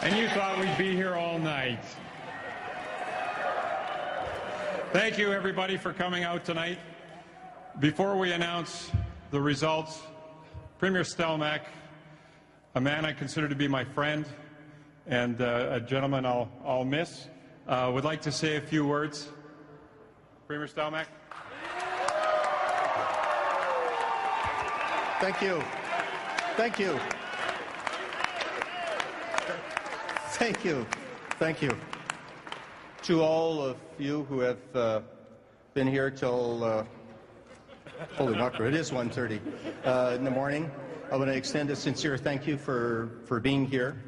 And you thought we'd be here all night. Thank you, everybody, for coming out tonight. Before we announce the results, Premier Stelmach, a man I consider to be my friend and a gentleman I'll miss, would like to say a few words. Premier Stelmach. Thank you. Thank you. Thank you. Thank you. To all of you who have been here till, holy mackerel, it is 1:30 in the morning, I want to extend a sincere thank you for being here.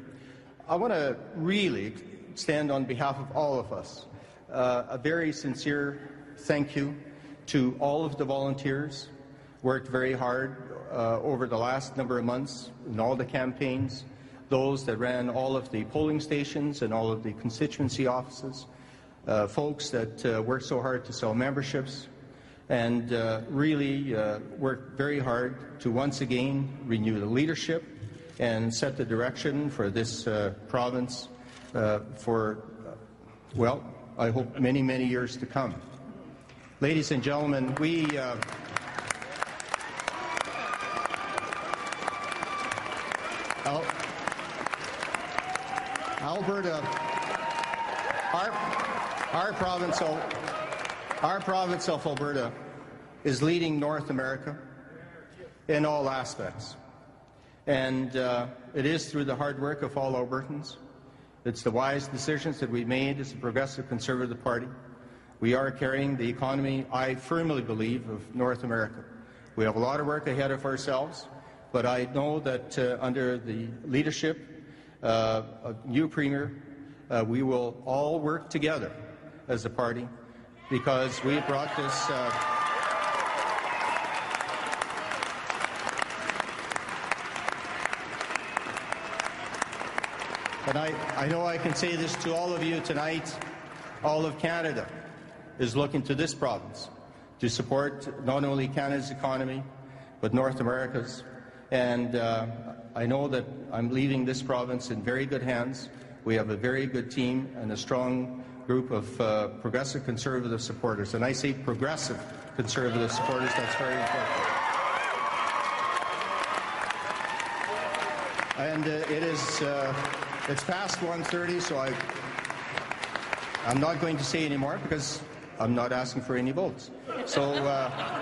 I want to really extend on behalf of all of us a very sincere thank you to all of the volunteers, worked very hard over the last number of months in all the campaigns, those that ran all of the polling stations and all of the constituency offices, folks that worked so hard to sell memberships, and really worked very hard to once again renew the leadership and set the direction for this province for, well, I hope many, many years to come. Ladies and gentlemen, Alberta, our province of Alberta is leading North America in all aspects. And it is through the hard work of all Albertans. It's the wise decisions that we made as a Progressive Conservative Party. We are carrying the economy, I firmly believe, of North America. We have a lot of work ahead of ourselves, but I know that under the leadership of new Premier, we will all work together as a party because we brought this and I know I can say this to all of you tonight. All of Canada is looking to this province to support not only Canada's economy but North America's. And I know that I'm leaving this province in very good hands. We have a very good team and a strong group of Progressive Conservative supporters. And I say Progressive Conservative supporters, that's very important. And it's past 1:30, so I'm not going to say any more because I'm not asking for any votes. So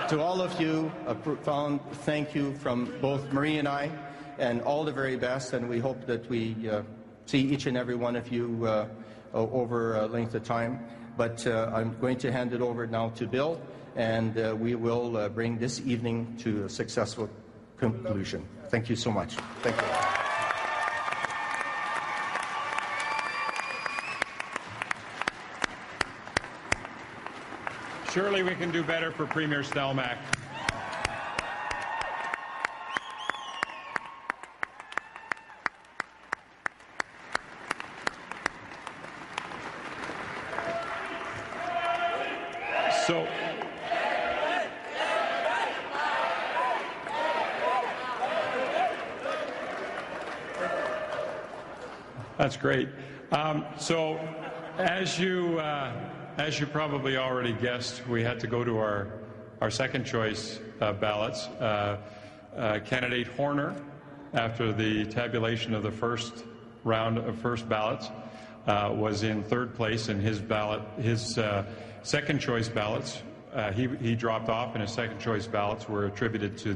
to all of you, a profound thank you from both Marie and I, and all the very best, and we hope that we see each and every one of you over a length of time. But I'm going to hand it over now to Bill, and we will bring this evening to a successful conclusion. Thank you so much. Thank you. Surely we can do better for Premier Stelmach. So, that's great. So, as you probably already guessed, we had to go to our second choice ballots. Candidate Horner, after the tabulation of the first round of first ballots, was in third place in his ballot. His second choice ballots, he dropped off, and his second choice ballots were attributed to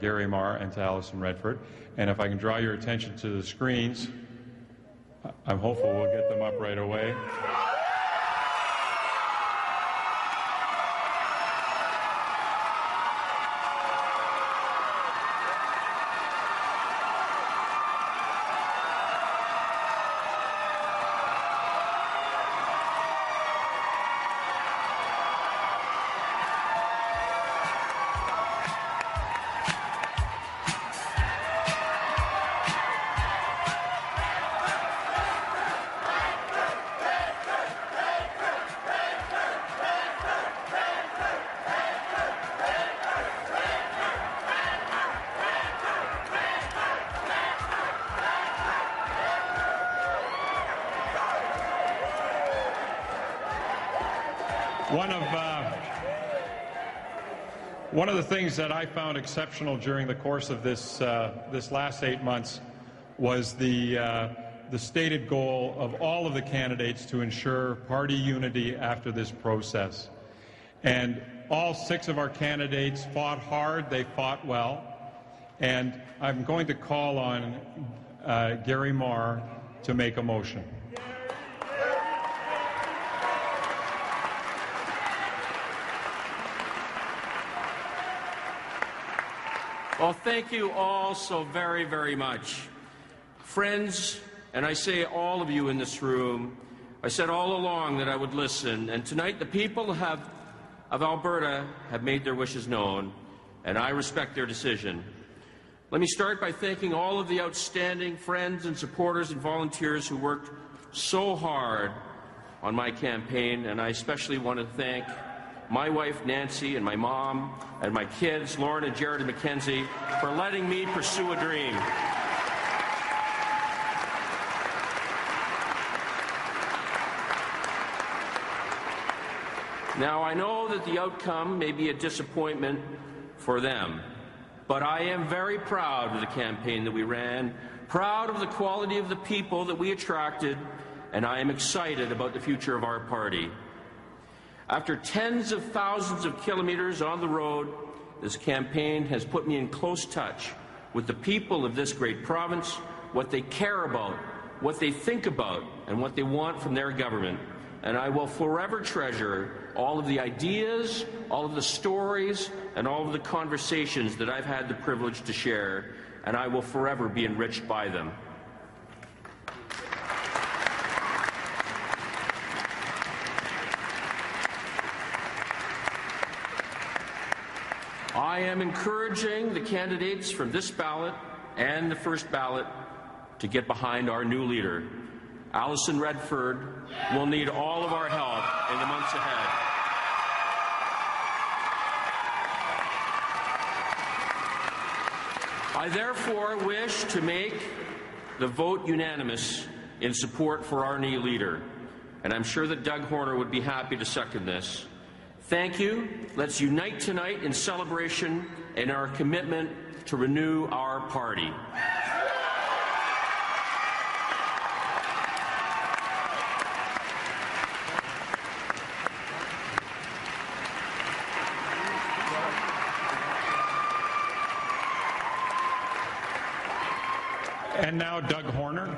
Gary Marr and to Alison Redford. And if I can draw your attention to the screens, I'm hopeful we'll get them up right away. One of the things that I found exceptional during the course of this last 8 months was the stated goal of all of the candidates to ensure party unity after this process. And all 6 of our candidates fought hard, they fought well, and I'm going to call on Gary Marr to make a motion. Well, thank you all so very, very much. Friends, and I say all of you in this room, I said all along that I would listen, and tonight the people of Alberta have made their wishes known, and I respect their decision. Let me start by thanking all of the outstanding friends and supporters and volunteers who worked so hard on my campaign, and I especially want to thank my wife, Nancy, and my mom, and my kids, Lauren and Jared and Mackenzie, for letting me pursue a dream. Now, I know that the outcome may be a disappointment for them, but I am very proud of the campaign that we ran, proud of the quality of the people that we attracted, and I am excited about the future of our party. After tens of thousands of kilometers on the road, this campaign has put me in close touch with the people of this great province, what they care about, what they think about, and what they want from their government. And I will forever treasure all of the ideas, all of the stories, and all of the conversations that I've had the privilege to share, and I will forever be enriched by them. I am encouraging the candidates from this ballot and the first ballot to get behind our new leader. Alison Redford will need all of our help in the months ahead. I therefore wish to make the vote unanimous in support for our new leader, and I'm sure that Doug Horner would be happy to second this. Thank you. Let's unite tonight in celebration and our commitment to renew our party. And now Doug Horner.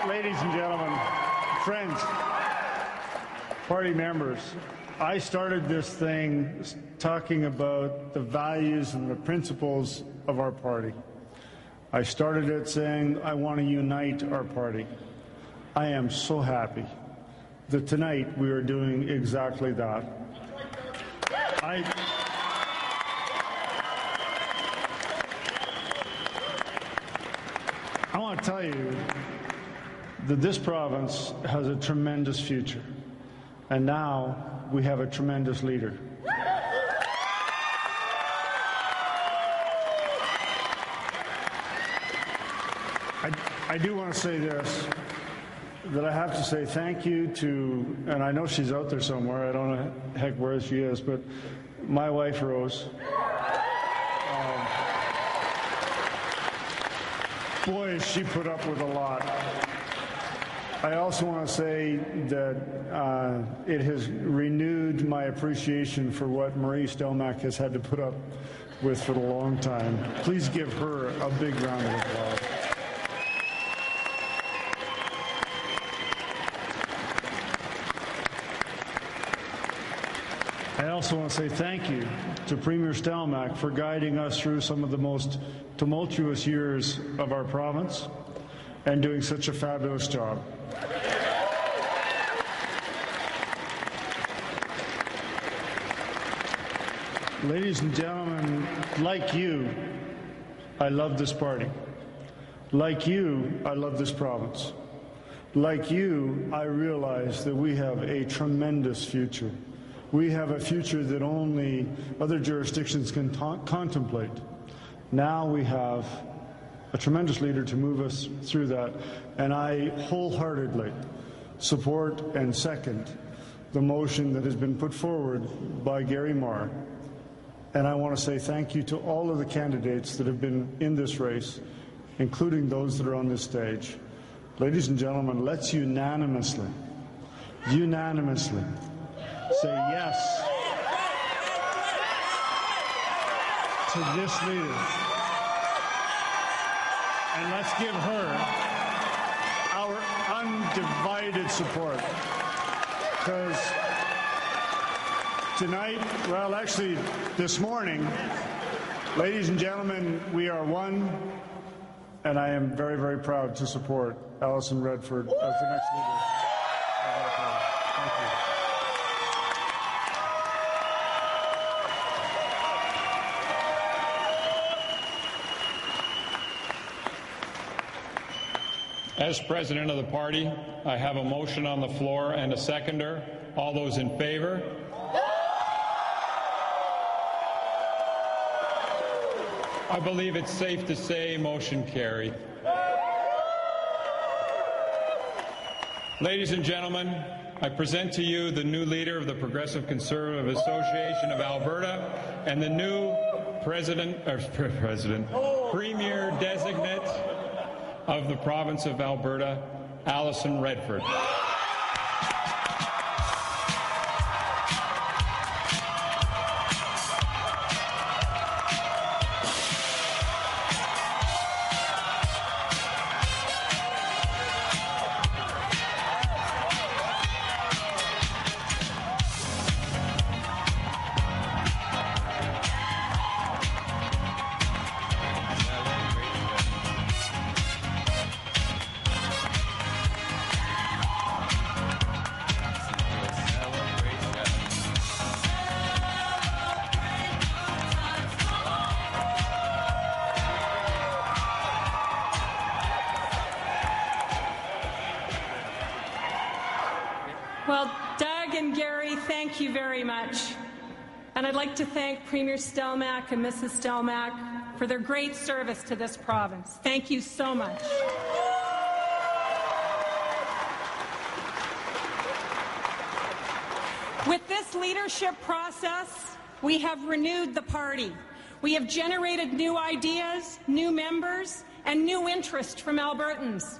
Ladies and gentlemen, friends, party members, I started this thing talking about the values and the principles of our party. I started it saying I want to unite our party. I am so happy that tonight we are doing exactly that. I want to tell you that this province has a tremendous future, and now we have a tremendous leader. I do want to say this, that I have to say thank you to, and I know she's out there somewhere, I don't know heck where she is, but my wife Rose. Boy, has she put up with a lot. I also want to say that it has renewed my appreciation for what Marie Stelmach has had to put up with for a long time. Please give her a big round of applause. I also want to say thank you to Premier Stelmach for guiding us through some of the most tumultuous years of our province and doing such a fabulous job. Ladies and gentlemen, like you, I love this party. Like you, I love this province. Like you, I realize that we have a tremendous future. We have a future that only other jurisdictions can contemplate. Now we have a tremendous leader to move us through that, and I wholeheartedly support and second the motion that has been put forward by Gary Mar. And I want to say thank you to all of the candidates that have been in this race, including those that are on this stage. Ladies and gentlemen, let's unanimously say yes to this leader. And let's give her our undivided support. Because tonight, well, actually this morning, ladies and gentlemen, we are one, and I am very, very proud to support Alison Redford as the next leader of our party. Thank you. As president of the party, I have a motion on the floor and a seconder. All those in favor? I believe it's safe to say motion carried. Ladies and gentlemen, I present to you the new leader of the Progressive Conservative Association of Alberta and the new Premier Designate of the province of Alberta, Alison Redford. Well, Doug and Gary, thank you very much. And I'd like to thank Premier Stelmach and Mrs. Stelmach for their great service to this province. Thank you so much. With this leadership process, we have renewed the party. We have generated new ideas, new members, and new interest from Albertans.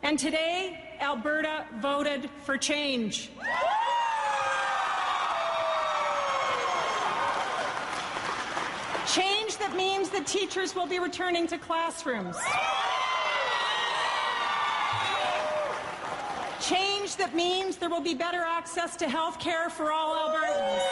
And today, Alberta voted for change. Change that means that teachers will be returning to classrooms. Change that means there will be better access to health care for all Albertans.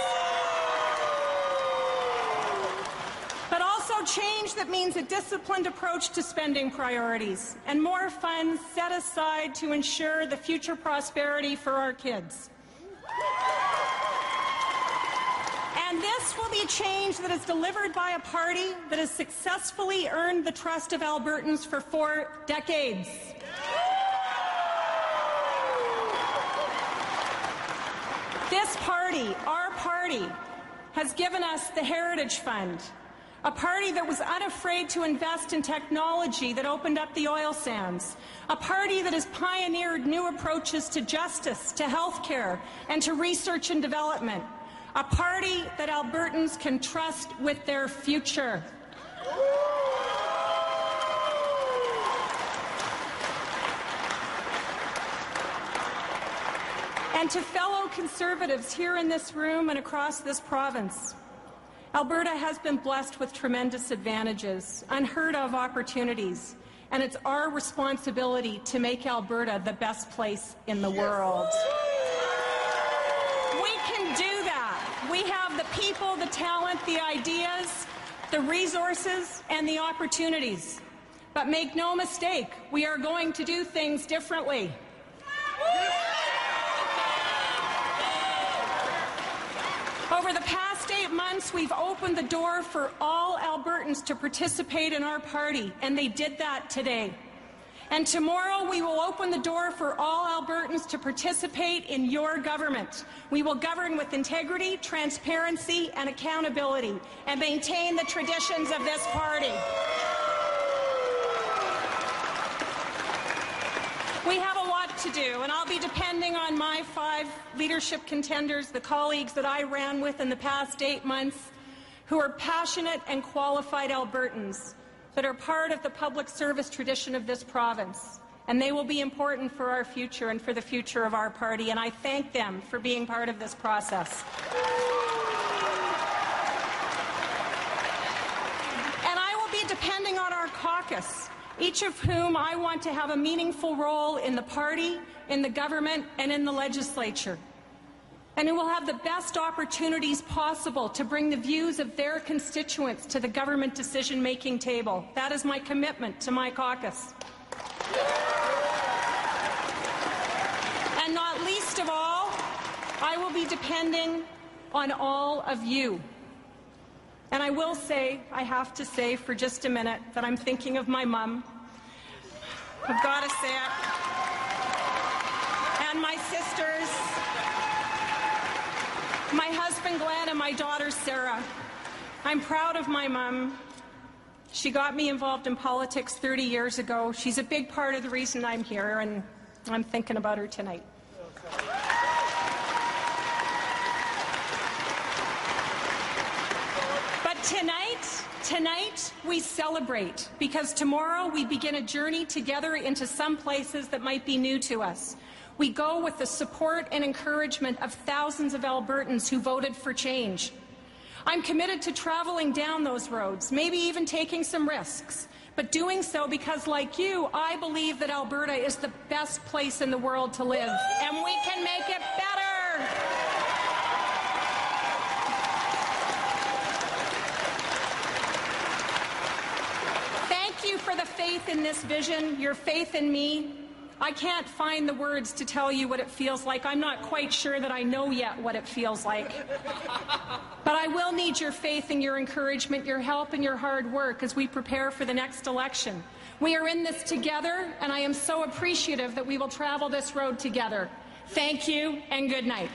But also change that means a disciplined approach to spending priorities and more funds set aside to ensure the future prosperity for our kids. And this will be change that is delivered by a party that has successfully earned the trust of Albertans for 4 decades. This party, our party, has given us the Heritage Fund, a party that was unafraid to invest in technology that opened up the oil sands, a party that has pioneered new approaches to justice, to health care, and to research and development, a party that Albertans can trust with their future. And to fellow Conservatives here in this room and across this province, Alberta has been blessed with tremendous advantages, unheard of opportunities, and it's our responsibility to make Alberta the best place in the world. We can do that. We have the people, the talent, the ideas, the resources, and the opportunities. But make no mistake, we are going to do things differently. Over the past 8 months, we've opened the door for all Albertans to participate in our party, and they did that today. And tomorrow we will open the door for all Albertans to participate in your government. We will govern with integrity, transparency, and accountability, and maintain the traditions of this party. We have a lot to do, and I'll be depending on my 5 leadership contenders, the colleagues that I ran with in the past 8 months, who are passionate and qualified Albertans that are part of the public service tradition of this province. And they will be important for our future and for the future of our party, and I thank them for being part of this process. And I will be depending on our caucus, each of whom I want to have a meaningful role in the party, in the government, and in the legislature, and who will have the best opportunities possible to bring the views of their constituents to the government decision-making table. That is my commitment to my caucus. And not least of all, I will be depending on all of you. And I will say, I have to say for just a minute, that I'm thinking of my mom. I've got to say it. And my sisters, my husband Glenn, and my daughter Sarah. I'm proud of my mom. She got me involved in politics 30 years ago. She's a big part of the reason I'm here, and I'm thinking about her tonight. But tonight we celebrate, because tomorrow we begin a journey together into some places that might be new to us. We go with the support and encouragement of thousands of Albertans who voted for change. I'm committed to traveling down those roads, maybe even taking some risks, but doing so because, like you, I believe that Alberta is the best place in the world to live, and we can make it better. Thank you for the faith in this vision, your faith in me. I can't find the words to tell you what it feels like. I'm not quite sure that I know yet what it feels like. But I will need your faith and your encouragement, your help and your hard work as we prepare for the next election. We are in this together, and I am so appreciative that we will travel this road together. Thank you, and good night.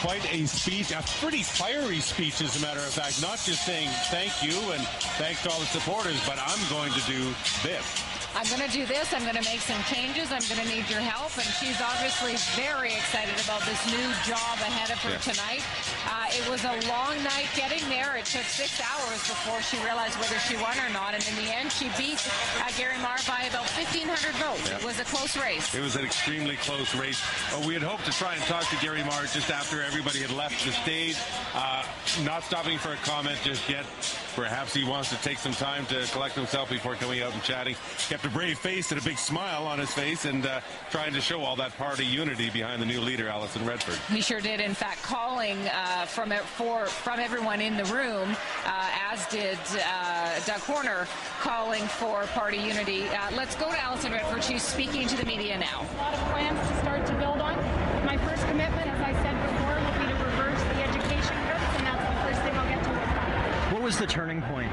Quite a speech, a pretty fiery speech, as a matter of fact, not just saying thank you and thanks to all the supporters, but I'm going to do this. I'm going to do this. I'm going to make some changes. I'm going to need your help. And she's obviously very excited about this new job ahead of her tonight. It was a long night getting there. It took 6 hours before she realized whether she won or not. And in the end, she beat Gary Mar by about 1,500 votes. It was a close race. It was an extremely close race. We had hoped to try and talk to Gary Mar just after everybody had left the stage. Not stopping for a comment just yet. Perhaps he wants to take some time to collect himself before coming out and chatting. Kept a brave face and a big smile on his face, and trying to show all that party unity behind the new leader, Alison Redford. He sure did. In fact, calling from everyone in the room, as did Doug Horner, calling for party unity. Let's go to Alison Redford. She's speaking to the media now. A lot of plans to start to build on. My first commitment, as I said before, will be to reverse the education cuts, and that's the first thing I'll get to work on. What was the turning point?